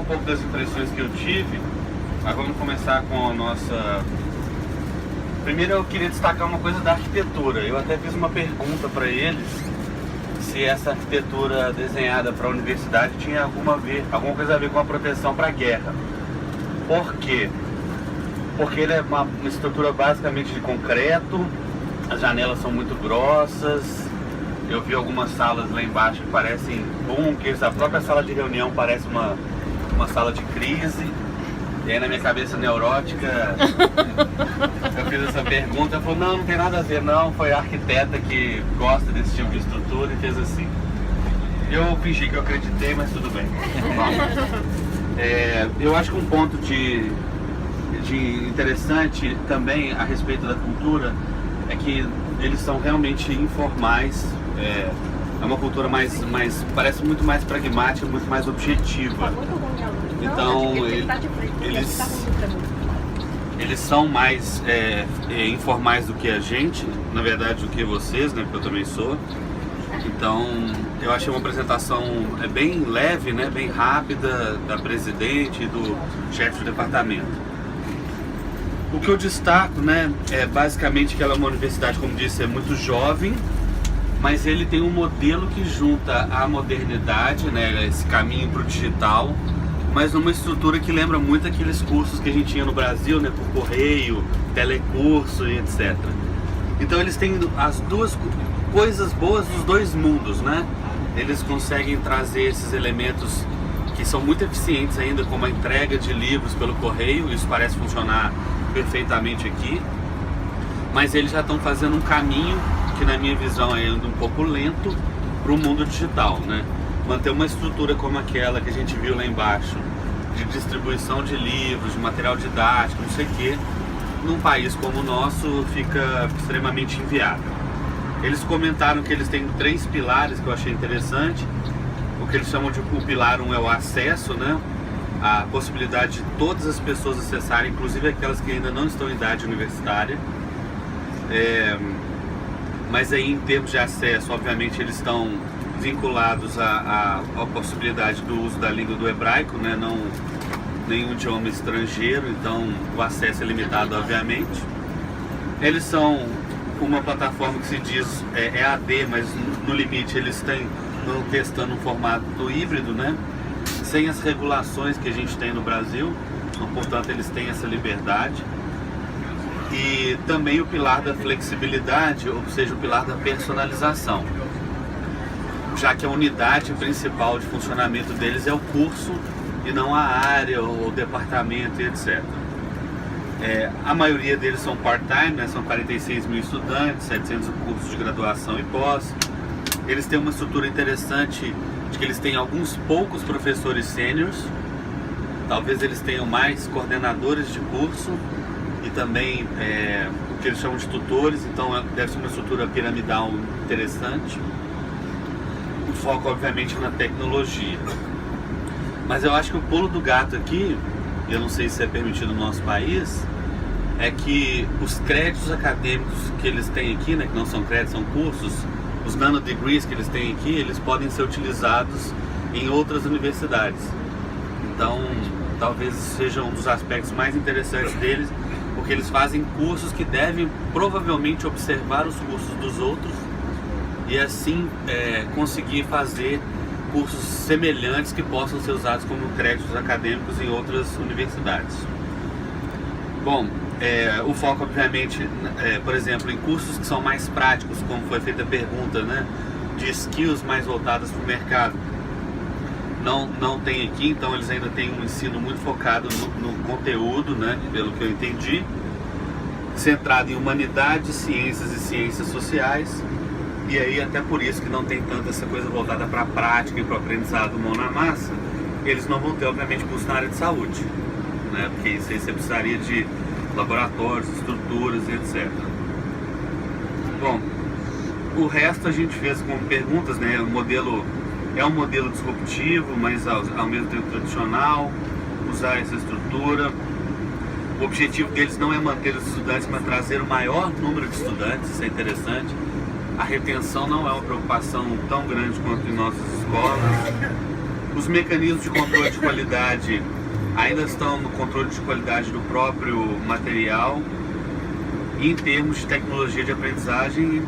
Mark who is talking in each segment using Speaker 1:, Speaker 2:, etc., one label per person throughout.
Speaker 1: um pouco das impressões que eu tive. Mas vamos começar com a nossa... Primeiro eu queria destacar uma coisa da arquitetura. Eu até fiz uma pergunta para eles se essa arquitetura desenhada para a universidade tinha alguma coisa a ver com a proteção para a guerra. Por quê? Porque ele é uma estrutura basicamente de concreto, as janelas são muito grossas. Eu vi algumas salas lá embaixo que parecem bunkers, a própria sala de reunião parece uma sala de crise. E aí na minha cabeça neurótica, eu fiz essa pergunta, ela falou, não tem nada a ver não, foi a arquiteta que gosta desse tipo de estrutura e fez assim. Eu fingi que eu acreditei, mas tudo bem. Eu acho que um ponto de interessante também a respeito da cultura é que eles são realmente informais. É uma cultura parece muito mais pragmática, muito mais objetiva. Então eles são mais informais do que a gente, na verdade do que vocês, né? Porque eu também sou. Então eu achei uma apresentação bem leve, né? Bem rápida da presidente e do chefe de departamento. O que eu destaco, né, é basicamente que ela é uma universidade, como disse, é muito jovem, mas ele tem um modelo que junta a modernidade, né, esse caminho para o digital, mas numa estrutura que lembra muito aqueles cursos que a gente tinha no Brasil, né, por correio, telecurso e etc. Então eles têm as duas coisas boas dos dois mundos, né? Eles conseguem trazer esses elementos que são muito eficientes ainda, como a entrega de livros pelo correio, isso parece funcionar perfeitamente aqui, mas eles já estão fazendo um caminho que na minha visão é ainda um pouco lento para o mundo digital, né? Manter uma estrutura como aquela que a gente viu lá embaixo, de distribuição de livros, de material didático, não sei o que, num país como o nosso fica extremamente inviável. Eles comentaram que eles têm 3 pilares que eu achei interessante. O que eles chamam de o pilar 1 é o acesso, né? A possibilidade de todas as pessoas acessarem, inclusive aquelas que ainda não estão em idade universitária. Mas aí em termos de acesso, obviamente eles estão vinculados à possibilidade do uso da língua do hebraico, né? Não nenhum idioma estrangeiro, então o acesso é limitado, obviamente. Eles são uma plataforma que se diz EAD, mas no limite eles estão testando um formato híbrido, né? Sem as regulações que a gente tem no Brasil, então, portanto eles têm essa liberdade. E também o pilar da flexibilidade, ou seja, o pilar da personalização, já que a unidade principal de funcionamento deles é o curso e não a área, o departamento e etc. A maioria deles são part-time, né? São 46 mil estudantes, 700 cursos de graduação e pós. Eles têm uma estrutura interessante de que eles têm alguns poucos professores sêniors, talvez eles tenham mais coordenadores de curso e também o que eles chamam de tutores, então deve ser uma estrutura piramidal interessante. O foco obviamente na tecnologia. Mas eu acho que o pulo do gato aqui, eu não sei se é permitido no nosso país, é que os créditos acadêmicos que eles têm aqui, né, que não são créditos, são cursos, os nanodegrees que eles têm aqui, eles podem ser utilizados em outras universidades. Então, talvez seja um dos aspectos mais interessantes deles, porque eles fazem cursos que devem provavelmente observar os cursos dos outros e assim conseguir fazer cursos semelhantes que possam ser usados como créditos acadêmicos em outras universidades. Bom, o foco obviamente, por exemplo, em cursos que são mais práticos, como foi feita a pergunta, né, de skills mais voltadas para o mercado, não tem aqui, então eles ainda têm um ensino muito focado no conteúdo, né, pelo que eu entendi, centrado em humanidades, ciências e ciências sociais. E aí até por isso que não tem tanta essa coisa voltada para a prática e para o aprendizado mão na massa. Eles não vão ter obviamente curso na área de saúde, né? Porque isso aí você precisaria de laboratórios, estruturas e etc. Bom, o resto a gente fez com perguntas, né? O modelo é um modelo disruptivo, mas ao mesmo tempo tradicional, usar essa estrutura. O objetivo deles não é manter os estudantes, mas trazer o maior número de estudantes, isso é interessante. A retenção não é uma preocupação tão grande quanto em nossas escolas. Os mecanismos de controle de qualidade ainda estão no controle de qualidade do próprio material. E em termos de tecnologia de aprendizagem,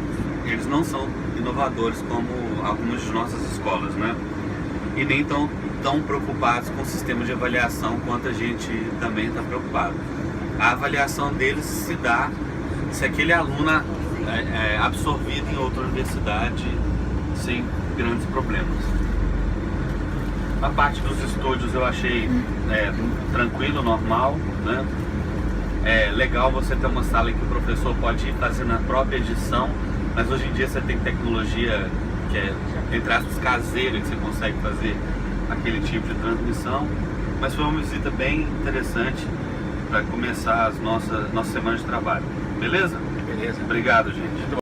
Speaker 1: eles não são inovadores como algumas de nossas escolas, né? E nem tão preocupados com o sistema de avaliação quanto a gente também está preocupado. A avaliação deles se dá se aquele aluno é absorvido em outra universidade sem grandes problemas. A parte dos estúdios eu achei tranquilo, normal, né? É legal você ter uma sala em que o professor pode ir fazendo a própria edição, mas hoje em dia você tem tecnologia que é, entre aspas, caseira, que você consegue fazer aquele tipo de transmissão. Mas foi uma visita bem interessante para começar as nossa semana de trabalho. Beleza?
Speaker 2: Beleza.
Speaker 1: Obrigado, gente.